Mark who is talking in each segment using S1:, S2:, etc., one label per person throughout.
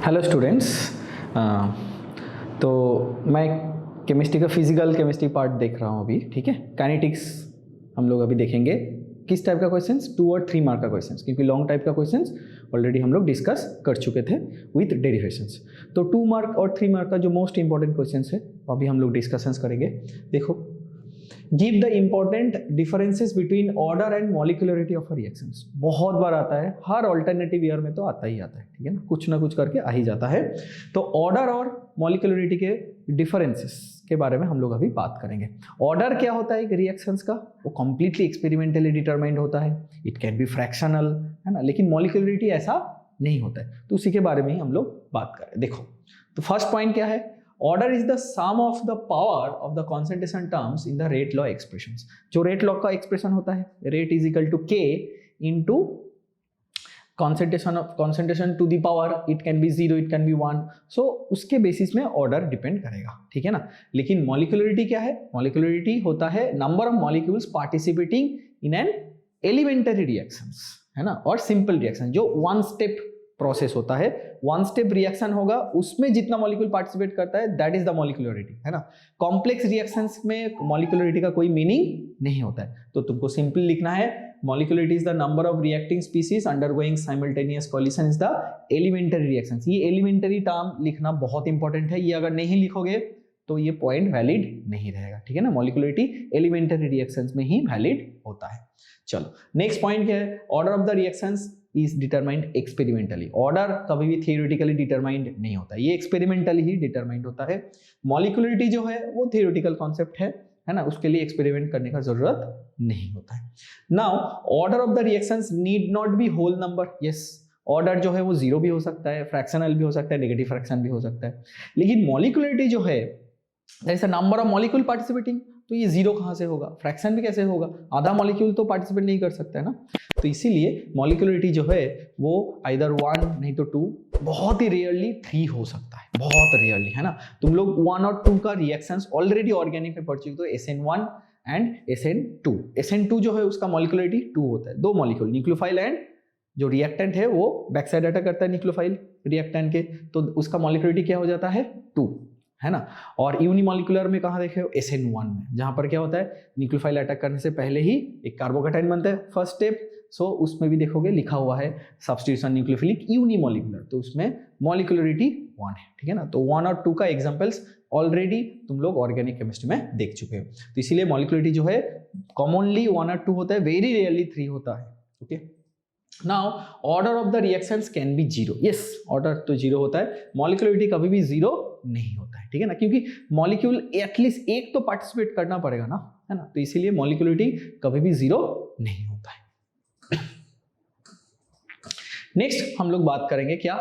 S1: Hello students. तो मैं chemistry का फिजिकल केमिस्ट्री पार्ट देख रहा हूँ अभी, ठीक है। काइनेटिक्स हम लोग अभी देखेंगे। किस टाइप का क्वेश्चंस? 2 और 3 मार्क का क्वेश्चंस, क्योंकि लॉन्ग टाइप का क्वेश्चंस ऑलरेडी हम लोग डिस्कस कर चुके थे विथ डेरिवेशंस। तो 2 मार्क और 3 मार्क का जो मोस्ट इंपॉर्टेंट क्वेश्चंस है अभी हम लोग डिस्कशंस करेंगे। देखो, give the important differences between order and molecularity of reactions. बहुत बार आता है, हर ऑल्टरनेटिव ईयर में तो आता ही आता है, ठीक है ना, कुछ ना कुछ करके आ ही जाता है। तो ऑर्डर और मॉलिक्यूलरिटी के डिफरेंसेस के बारे में हम लोग अभी बात करेंगे। ऑर्डर क्या होता है एक रिएक्शंस का? वो कंप्लीटली एक्सपेरिमेंटली डिटरमाइंड होता है। इट कैन बी फ्रैक्शनल, है ना, लेकिन मॉलिक्यूलरिटी ऐसा नहीं होता है। तो उसी के बारे में ही हम लोग बात करें। देखो, तो फर्स्ट पॉइंट क्या है? Order is the sum of the power of the concentration terms in the rate law expressions. जो rate law का expression होता है, rate is equal to K into concentration to the power, it can be 0, it can be 1. So उसके basis में order depend करेगा, ठीक है ना। लेकिन molecularity क्या है? Molecularity होता है number of molecules participating in an elementary reactions, है ना, और simple reaction जो one step प्रोसेस होता है। वन स्टेप रिएक्शन होगा, उसमें जितना मॉलिक्यूल पार्टिसिपेट करता है दैट इज द मॉलिक्यूलरिटी, है ना। कॉम्प्लेक्स रिएक्शंस में मॉलिक्यूलरिटी का कोई मीनिंग नहीं होता है। तो तुमको सिंपल लिखना है, molecularity is the number of reacting species undergoing simultaneous collision is the elementary reactions. ये एलिमेंटरी टर्म लिखना बहुत इंपॉर्टेंट है। ये अगर नहीं लिखोगे तो ये पॉइंट वैलिड नहीं रहेगा, ठीक है ना। मॉलिक्यूलरिटी एलिमेंटरी रिएक्शंस में ही वैलिड होता है। चलो, नेक्स्ट पॉइंट क्या है? Order of the reactions is determined experimentally. Order कभी भी थियोरेटिकली डिटरमाइंड नहीं होता, ये एक्सपेरिमेंटली ही डिटरमाइंड होता है। मॉलिक्यूलरिटी जो है वो थियोरेटिकल कॉन्सेप्ट है ना, उसके लिए एक्सपेरिमेंट करने का जरूरत नहीं होता है। Now, order of the reactions need not be whole number. Yes, order जो है वो 0 भी हो सकता है, फ्रैक्शनल भी हो सकता है, नेगेटिव फ्रैक्शन भी हो सकता है। लेकिन मॉलिक्यूलरिटी जो है, that is the number of molecule participating, तो ये 0 कहाँ से होगा? फ्रैक्शन भी कैसे होगा? आधा मॉलिक्यूल तो पार्टिसिपेट नहीं कर सकता है ना। तो इसीलिए मॉलिक्यूलरिटी जो है वो आइदर 1 नहीं तो 2, बहुत ही रेयरली 3 हो सकता है, बहुत रेयरली, है ना। तुम लोग 1 और 2 का रिएक्शंस ऑलरेडी ऑर्गेनिक में पढ़ चुके हो, SN1 एंड SN2। SN2 जो है उसका मॉलिक्यूलरिटी 2 होता है, 2 मॉलिक्यूल, न्यूक्लियोफाइल एंड जो रिएक्टेंट है वो बैक साइड अटैक करता है न्यूक्लियोफाइल रिएक्टेंट के, तो उसका मॉलिक्यूलरिटी क्या हो जाता है? 2, है ना। और यूनिमॉलिक्यूलर में कहाँ देखे हो? SN1 में, जहां पर क्या होता है, न्यूक्लियोफाइल अटैक करने से पहले ही एक कार्बोकेटाइन बनता है, फर्स्ट स्टेप। सो उसमें भी देखोगे लिखा हुआ है सब्स्टिट्यूशन न्यूक्लियोफिलिक यूनिमॉलिक्यूलर, तो उसमें मॉलिक्यूलरिटी 1 है, ठीक है ना। तो 1 और 2 का एग्जांपल्स ऑलरेडी तुम लोग ऑर्गेनिक केमिस्ट्री में देख चुके हो। तो इसीलिए मॉलिक्यूलरिटी जो है कॉमनली 1 और 2 होता है, वेरी रेयरली 3 होता है, okay. Now, order of the reactions can be 0। Yes, order तो 0 होता है, मॉलिक्यूलरिटी कभी भी 0 नहीं होता है, ठीक है ना, क्योंकि मॉलिक्यूल एटलीस्ट एक तो पार्टिसिपेट करना पड़ेगा ना, है ना। तो इसीलिए मॉलिक्यूलरिटी कभी भी 0 नहीं होता है। नेक्स्ट हम लोग बात करेंगे क्या?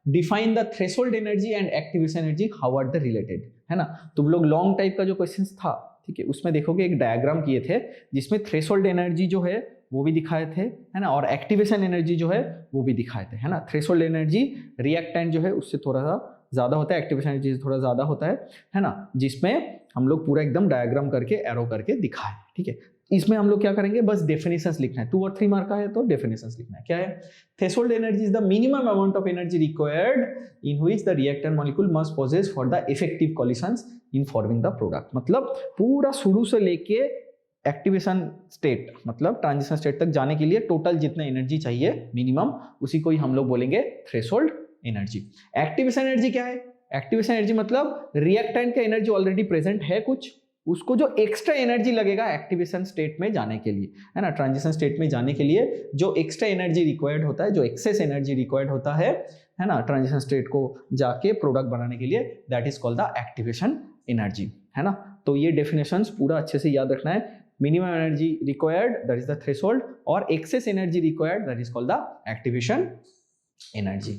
S1: Define the threshold energy and activation energy, how are the related, है ना। तुम लोग लॉन्ग टाइप का जो क्वेश्चन था, ठीक है, उसमें देखोगे एक डायग्राम किए थे जिसमें थ्रेशोल्ड एनर्जी जो है वो भी दिखाए थे, है ना, और एक्टिवेशन एनर्जी जो है वो भी दिखाए थे, है ना। थ्रेशोल्ड एनर्जी रिएक्टेंट जो है उससे थोड़ा सा ज्यादा होता है, एक्टिवेशन एनर्जी से थोड़ा ज्यादा होता है ना, जिसमें हम लोग पूरा एकदम डायग्राम करके एरो करके दिखाए, ठीक है। इसमें हम लोग क्या करेंगे, बस डेफिनेशंस लिखना है। 2 और 3 मार्क का है तो डेफिनेशंस लिखना है। क्या है? Threshold energy is the minimum amount of energy required in which the reactant molecule must possess for the effective collisions in forming the product. मतलब पूरा शुरू से लेके एक्टिवेशन स्टेट, मतलब ट्रांजिशन स्टेट तक जाने के लिए टोटल जितना एनर्जी चाहिए मिनिमम, उसी को ही हम लोग बोलेंगे थ्रेशोल्ड एनर्जी। एक्टिवेशन एनर्जी क्या है? एक्टिवेशन एनर्जी मतलब रिएक्टेंट का एनर्जी ऑलरेडी प्रेजेंट है कुछ, उसको जो एक्स्ट्रा एनर्जी लगेगा एक्टिवेशन स्टेट में जाने के लिए, है ना, ट्रांजिशन स्टेट में जाने के लिए जो एक्स्ट्रा एनर्जी रिक्वायर्ड होता है, जो एक्सेस एनर्जी रिक्वायर्ड होता है ना, ट्रांजिशन स्टेट को जाके प्रोडक्ट बनाने के लिए, that is called the activation energy, है ना। तो ये डेफिनेशंस पूरा अच्छे से याद रखना है। Minimum energy required that is the threshold, और excess energy required that is called the activation energy.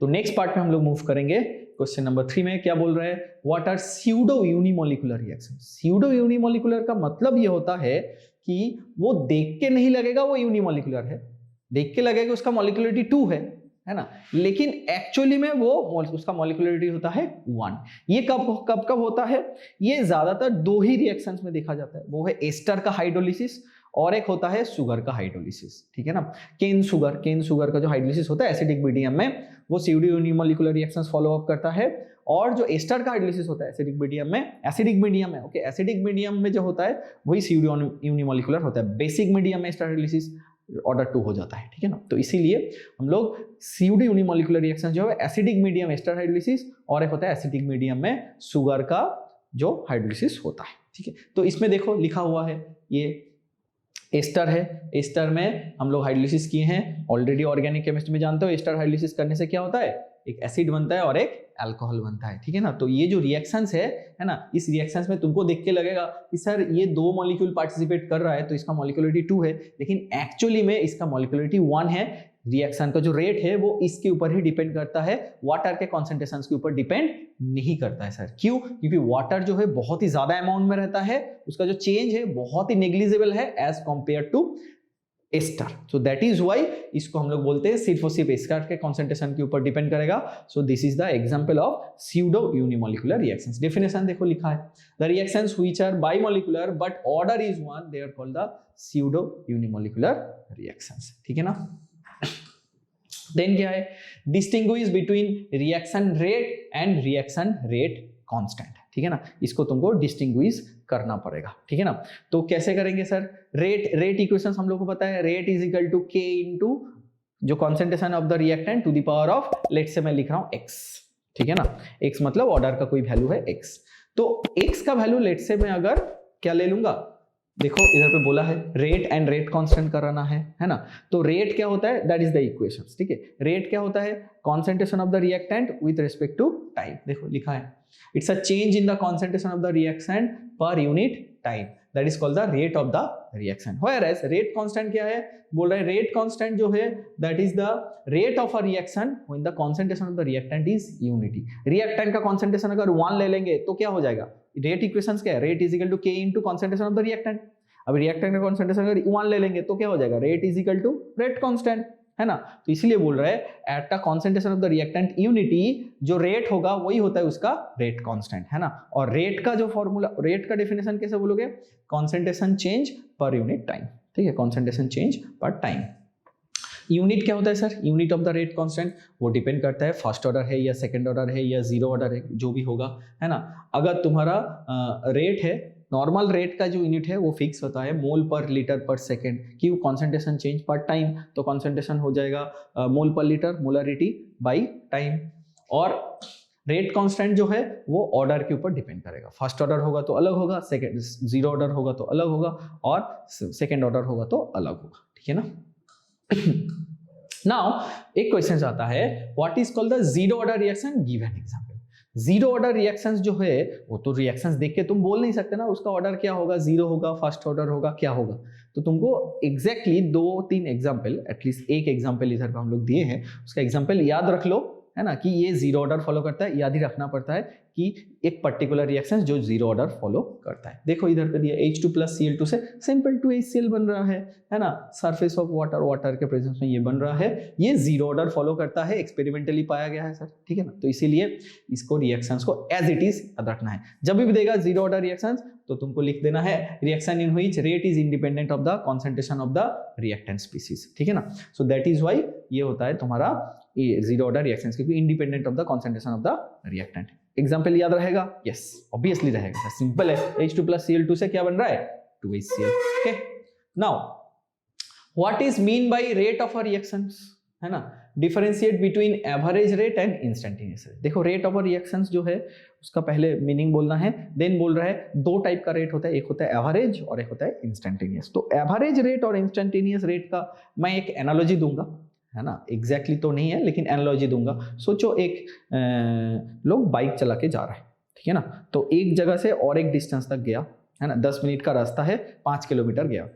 S1: तो नेक्स्ट पार्ट में हम लोग मूव करेंगे। क्वेश्चन नंबर 3 में क्या बोल रहे हैं? What are pseudo unimolecular reaction. Pseudo unimolecular का मतलब ये होता है कि वो देख के नहीं लगेगा वो यूनिमॉलिक्यूलर है, देख के लगेगा उसका मॉलिक्यूलरिटी 2 है ना, लेकिन एक्चुअली में वो उसका मॉलिक्यूलरिटी होता है 1। ये कब होता है? ये ज्यादातर 2 ही रिएक्शंस में देखा जाता है, वो है एस्टर का हाइड्रोलिसिस और एक होता है शुगर का हाइड्रोलिसिस, ठीक है ना। केन शुगर का जो हाइड्रोलिसिस होता है एसिडिक मीडियम में, वो सीयूडी यूनिमोलिकुलर रिएक्शंस फॉलो अप करता है। और जो एस्टर का हाइड्रोलिसिस होता है एसिडिक मीडियम में, ओके, एसिडिक मीडियम में जो होता है वही सीयूडी यूनिमोलिकुलर होता है। बेसिक मीडियम में एस्टर हाइड्रोलिसिस ऑर्डर 2 हो जाता है, ठीक है ना। तो इसीलिए हम लोग सीयूडी यूनिमोलिकुलर रिएक्शन जो है एसिडिक मीडियम एस्टर हाइड्रोलिसिस, और एक होता है एसिडिक मीडियम में शुगर का जो हाइड्रोलिसिस होता है, ठीक है। तो इसमें देखो लिखा हुआ है ये एस्टर है, एस्टर में हम लोग हाइड्रोलिसिस किए हैं ऑलरेडी। ऑर्गेनिक केमिस्ट्री में जानते हो एस्टर हाइड्रोलिसिस करने से क्या होता है, एक एसिड बनता है और एक अल्कोहल बनता है, ठीक है ना। तो ये जो रिएक्शंस है ना, इस रिएक्शंस में तुमको देख के लगेगा कि सर ये 2 मॉलिक्यूल पार्टिसिपेट कर रहा है तो इसका मॉलिक्यूलरिटी 2 है, लेकिन एक्चुअली में इसका मॉलिक्यूलरिटी 1 है। रिएक्शन का जो रेट है वो इसके ऊपर ही डिपेंड करता है, वाटर के कॉन्सेंट्रेशन के ऊपर डिपेंड नहीं करता है सर। क्यों? क्योंकि वाटर जो है बहुत ही ज्यादा अमाउंट में रहता है, उसका जो चेंज है बहुत ही नेग्लिजिबल है as compare to ester. So that is why इसको हम लोग बोलते हैं सिर्फ और सिर्फ एस्टर के कॉन्सेंट्रेशन के ऊपर डिपेंड करेगा। So this is the example of pseudo unimolecular reactions. Definition देखो लिखा है, the reactions which are bimolecular but order is one, they are called the pseudo unimolecular reactions, ठीक है ना। देन क्या है, distinguish between reaction rate and reaction rate constant, ठीक है ना। इसको तुमको डिस्टिंग्विश करना पड़ेगा, ठीक है ना। तो कैसे करेंगे सर, रेट इक्वेशंस हम लोग को पता है, rate is equal to k into जो concentration of the reactant to the power of, let's say मैं लिख रहा हूं x, ठीक है ना। x मतलब ऑर्डर का कोई वैल्यू है x, तो x का वैल्यू लेट्स से मैं अगर क्या ले लूंगा, देखो इधर पे बोला है रेट एंड रेट कांस्टेंट कराना है ना। तो रेट क्या होता है, दैट इज द इक्वेशंस, ठीक है। रेट क्या होता है, concentration of the reactant with respect to time, देखो लिखा है it's a change in the concentration of the reaction per unit time, that is called the rate of the reaction. Whereas rate constant क्या है, बोल रहे हैं rate constant जो है that is the rate of a reaction when the concentration of the reactant is unity. Reactant का concentration अगर 1 ले लेंगे तो क्या हो जाएगा, रेट इक्वेशंस क्या है, rate is equal to k into concentration of the reactant. अब रिएक्टेंट का कॉन्सेंट्रेशन अगर 1 ले लेंगे तो क्या हो जाएगा, rate is equal to rate constant, है ना। तो इसीलिए बोल रहे हैं at the concentration of the reactant unity, जो रेट होगा वही होता है उसका रेट कांस्टेंट, है ना। और रेट का जो फॉर्मूला, रेट का डेफिनेशन कैसे बोलोगे, कॉन्सेंट्रेशन चेंज पर यूनिट टाइम, ठीक है, कॉन्सेंट्रेशन चेंज पर टाइम। यूनिट क्या होता है sir, unit of the rate constant, वो डिपेंड करता है फर्स्ट ऑर्डर है या सेकंड ऑर्डर है या जीरो ऑर्डर है, जो भी होगा, है ना। अगर तुम्हारा रेट है, नॉर्मल रेट का जो यूनिट है वो फिक्स होता है मोल पर लीटर पर सेकेंड, क्यों, कॉन्सेंट्रेशन चेंज पर टाइम, तो कॉन्सेंट्रेशन हो जाएगा मोल पर लीटर, मोलरिटी बाई टाइम। और रेट कांस्टेंट जो है वो ऑर्डर के ऊपर डिपेंड करेगा, फर्स्ट ऑर्डर होगा तो अलग होगा, सेकंड जीरो ऑर्डर होगा तो अलग होगा, और सेकंड ऑर्डर होगा तो अलग होगा, ठीक है ना। नाउ एक क्वेश्चन आता है, what is called the zero order reaction, give an example. Zero order reactions जो है वो तो रिएक्शंस देख के तुम बोल नहीं सकते ना उसका ऑर्डर क्या होगा, जीरो होगा, फर्स्ट ऑर्डर होगा, क्या होगा। तो तुमको एग्जैक्टली 2-3 एग्जांपल, एटलीस्ट एक एग्जांपल इधर पे हम लोग दिए हैं, उसका एग्जांपल याद रख लो, है ना, कि ये जीरो ऑर्डर फॉलो करता है, याद ही रखना पड़ता है कि एक पर्टिकुलर रिएक्शन जो जीरो ऑर्डर फॉलो करता है। देखो इधर पे दिया H2 प्लस Cl2 से सिंपल 2HCl बन रहा है ना, सरफेस ऑफ वाटर, वाटर के प्रेजेंस में ये बन रहा है, ये जीरो ऑर्डर फॉलो करता है, एक्सपेरिमेंटली पाया गया है सर, ठीक है ना। तो इसीलिए इसको रिएक्शंस को एज इट इज याद रखना है। जब भी देगा जीरो ऑर्डर रिएक्शंस तो तुमको लिख देना है reaction in which rate is independent of the concentration of the reactant species, ठीक है ना। सो दैट इज व्हाई ये होता है तुम्हारा जीरो ऑर्डर रिएक्शंस, क्योंकि independent of the concentration of the reactant. Example याद रहेगा, यस ऑब्वियसली रहेगा, सिंपल है, H2 प्लस Cl2 से क्या बन रहा है, 2HCl, okay. Now what is mean by rate of a reactions, है ना, differentiate between average rate and instantaneous rate. देखो रेट ऑफ अ रिएक्शंस जो है उसका पहले मीनिंग बोलना है, देन बोल रहा है 2 टाइप का रेट होता है, एक होता है एवरेज और एक होता है इंस्टेंटेनियस। तो एवरेज रेट और इंस्टेंटेनियस रेट का मैं एक एनालॉजी दूंगा, है ना, एग्जैक्टली तो नहीं है लेकिन एनालॉजी दूंगा। सोचो एक लोग बाइक चला के जा रहा है, ठीक है ना, तो एक जगह से और एक डिस्टेंस तक गया, है ना, 10 मिनट का रास्ता है, 5 किलोमीटर गया,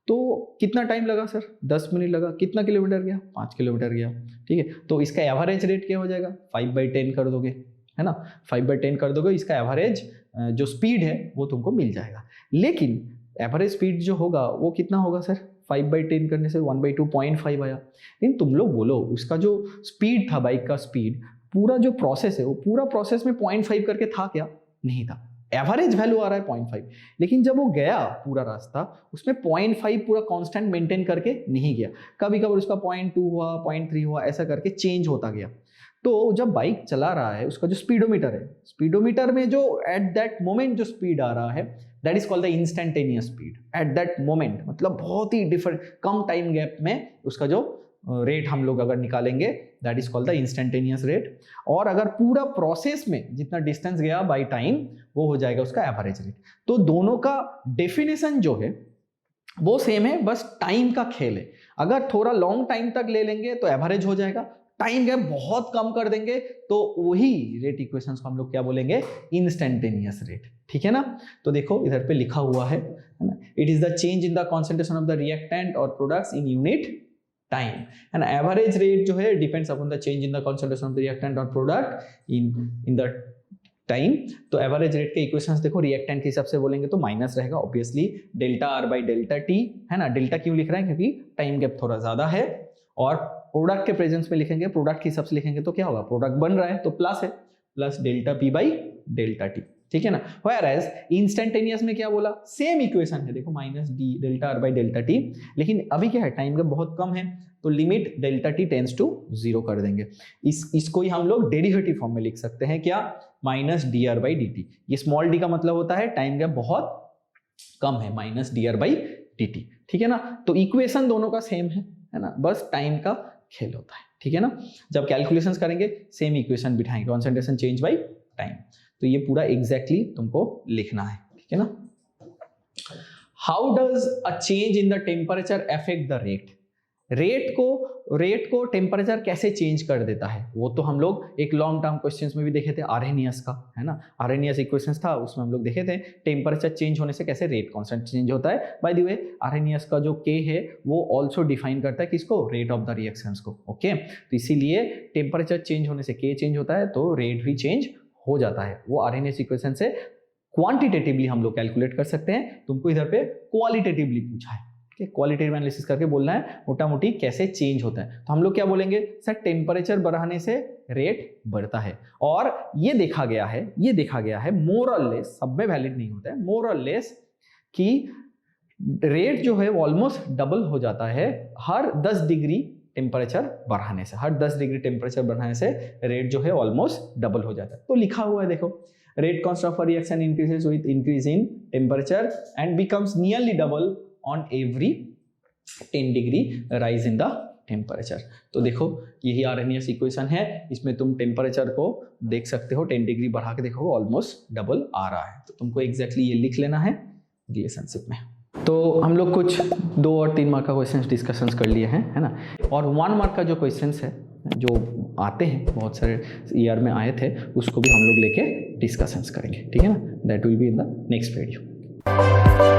S1: तो कितना टाइम लगा सर, 10 मिनट लगा, कितना किलोमीटर गया, 5 किलोमीटर गया, ठीक है। तो इसका एवरेज रेट क्या हो जाएगा, 5/10 कर दोगे, है ना, 5/10 कर दोगे, इसका एवरेज जो स्पीड है वो तुमको मिल जाएगा। लेकिन एवरेज स्पीड जो होगा वो कितना होगा सर, 5/10 करने से 1/2 0.5 आया। लेकिन तुम लोग बोलो उसका जो स्पीड था, बाइक का स्पीड, पूरा जो प्रोसेस है वो पूरा प्रोसेस में 0.5 करके था क्या, नहीं था, एवरेज वैल्यू आ रहा है 0.5, लेकिन जब वो गया पूरा रास्ता उसमें 0.5 पूरा कांस्टेंट मेंटेन करके नहीं गया, कभी कभी उसका 0.2 हुआ, 0.3 हुआ, ऐसा करके चेंज होता गया। तो जब बाइक चला रहा है उसका जो स्पीडोमीटर है, स्पीडोमीटर में जो एट दैट मोमेंट जो स्पीड आ रहा है that is called the instantaneous speed at that moment, मतलब बहुत ही डिफरेंट कम टाइम गैप में उसका जो रेट हम लोग अगर निकालेंगे that is called the instantaneous rate. और अगर पूरा प्रोसेस में जितना डिस्टेंस गया बाय टाइम वो हो जाएगा उसका एवरेज रेट। तो दोनों का डेफिनेशन जो है वो सेम है, बस टाइम का खेल है। अगर थोड़ा लॉन्ग टाइम तक ले लेंगे तो एवरेज हो जाएगा, टाइम गैप बहुत कम कर देंगे तो वही रेट इक्वेशंस को हम लोग क्या बोलेंगे, इंस्टेंटेनियस रेट। ठीक है ना। तो देखो इधर पे लिखा हुआ है ना, it is the change in the concentration of the reactant और products in unit time and average rate जो है depends upon the change in the concentration of the reactant और प्रोडक्ट इन द टाइम। तो average rate के equations देखो, reactant के हिसाब से बोलेंगे तो माइनस रहेगा obviously, delta R by delta T है ना। डेल्टा क्यों लिख रहे हैं, क्योंकि टाइम गैप थोड़ा ज्यादा है। और प्रोडक्ट के प्रेजेंस में लिखेंगे, प्रोडक्ट के हिसाब से लिखेंगे तो क्या होगा, प्रोडक्ट बन रहा है तो प्लस है, plus delta P by delta T. ठीक है ना। व्हेयरएज इंस्टेंटेनियस में क्या बोला, सेम इक्वेशन है देखो, minus D delta R by delta T, लेकिन अभी क्या है टाइम गैप बहुत कम है तो limit delta t tends to 0 कर देंगे। इसको ही हम लोग डेरिवेटिव फॉर्म में लिख सकते हैं, क्या, minus D R by D T. ये स्मॉल डी का मतलब होता है टाइम गैप बहुत कम है, minus D R by D T. ठीक है ना। तो इक्वेशन दोनों का सेम है ना, बस टाइम का खेल होता है। ठीक है ना। जब कैलकुलेशंस करेंगे सेम इक्वेशन बिठाएंगे, कॉन्सेंट्रेशन चेंज बाई टाइम। तो ये पूरा एग्जैक्टली तुमको लिखना है। ठीक है ना। How does a change in the temperature affect the rate. Rate को टेम्परेचर कैसे चेंज कर देता है, वो तो हम लोग एक लॉन्ग टर्म क्वेश्चंस में भी देखे थे, आर्हेनियस का है ना, आर्हेनियस इक्वेशंस था उसमें हम लोग देखे थे टेम्परेचर चेंज होने से कैसे रेट कांस्टेंट चेंज होता है। बाय द वे आर्हेनियस का जो के है वो ऑल्सो डिफाइन करता है किसको, रेट ऑफ द रिएक्शंस को। ओके, तो इसीलिए टेम्परेचर चेंज होने से के चेंज होता है तो रेट भी चेंज हो जाता है। वो आर्हेनियस इक्वेशन से क्वांटिटेटिवली हम लोग कैलकुलेट कर सकते हैं, तुमको इधर पे क्वालिटेटिवली पूछा है, क्वालिटेटिव एनालिसिस करके बोलना है मोटा मोटी कैसे चेंज होता है। तो हम लोग क्या बोलेंगे, सर टेम्परेचर बढ़ाने से रेट बढ़ता है। और ये देखा गया है मोर और लेस, सब में वैलिड नहीं होता है, मोर और लेस कि रेट जो है वो ऑलमोस्ट डबल हो जाता है हर 10 डिग्री टेम्परेचर बढ़ाने से। हर 10 डिग्री टेम्परेचर बढ़ाने से रेट जो है ऑलमोस्ट डबल हो जाता है। तो लिखा हुआ है देखो, rate constant of reaction increases with increase in temperature and becomes nearly double on every 10 degree rise in the temperature। तो देखो यही आर्हेनियस इक्वेशन है, इसमें तुम टेम्परेचर को देख सकते हो, 10 डिग्री बढ़ा के देखो ऑलमोस्ट डबल आ रहा है। तो तुमको एग्जैक्टली ये लिख लेना है रिलेशनशिप में। तो हम लोग कुछ 2 और 3 मार्क का क्वेश्चन डिस्कशंस कर लिए हैं, है ना। और 1 मार्क का जो क्वेश्चन है जो आते हैं बहुत सारे ईयर में आए थे, उसको भी हम लोग लेके डिस्कशंस करेंगे। ठीक है ना। That will be in the next video.